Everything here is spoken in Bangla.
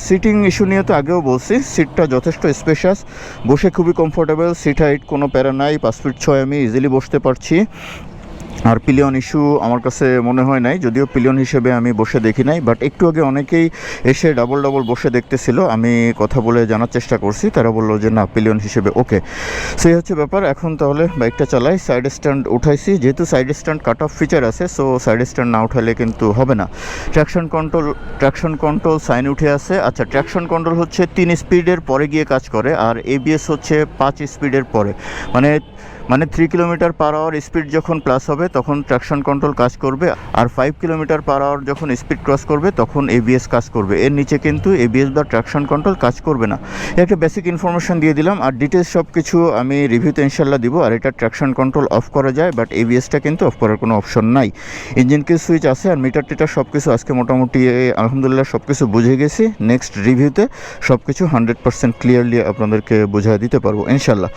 সিটিং ইস্যু নিয়ে তো আগেও বলছি, সিটটা যথেষ্ট স্পেশাস, বসে খুবই কমফোর্টেবল, সিট হাইট কোনো প্যারা নাই, 5 ফিট 6 আমি ইজিলি বসতে পারছি। আর পিলিয়ন ইস্যু আমার কাছে মনে হয় নাই, যদিও পিলিয়ন হিসেবে আমি বসে দেখি নাই, বাট একটু আগে অনেকেই এসে ডাবল বসে দেখতেছিল, আমি কথা বলে জানার চেষ্টা করছি, তারা বললো যে না পিলিয়ন হিসেবে ওকে। সেই হচ্ছে ব্যাপার। এখন তাহলে বাইকটা চালাই, সাইড স্ট্যান্ড উঠাইছি, যেহেতু side stand cut off feature আছে, সো সাইড স্ট্যান্ড না উঠালে কিন্তু হবে না। ট্র্যাকশন কন্ট্রোল সাইন উঠে আছে। আচ্ছা, ট্র্যাকশন কন্ট্রোল হচ্ছে 3 স্পিডের পরে গিয়ে কাজ করে, আর এবিএস হচ্ছে 5 স্পিডের পরে, মানে 3 কিলোমিটার পার আওয়ার স্পিড যখন প্লাস হবে তখন ট্র্যাকশন কন্ট্রোল কাজ করবে, আর 5 কিলোমিটার পার আওয়ার যখন স্পিড ক্রস করবে তখন এবিএস কাজ করবে। এর নিচে কিন্তু এবিএস বা ট্র্যাকশন কন্ট্রোল কাজ করবে না। একটা বেসিক ইনফরমেশন দিয়ে দিলাম, আর ডিটেলস সব কিছু আমি রিভিউতে ইনশাল্লাহ দিব। আর এটা ট্র্যাকশন কন্ট্রোল অফ করা যায়, বাট এবিএসটা কিন্তু অফ করার কোনো অপশন নাই। ইঞ্জিন কি সুইচ আছে, আর মিটার টিটার সব কিছু আজকে মোটামুটি আলহামদুলিল্লাহ সব কিছু বুঝে গেছি। নেক্সট রিভিউতে সব কিছু 100% ক্লিয়ারলি আপনাদেরকে বুঝিয়ে দিতে পারবো ইনশাল্লাহ।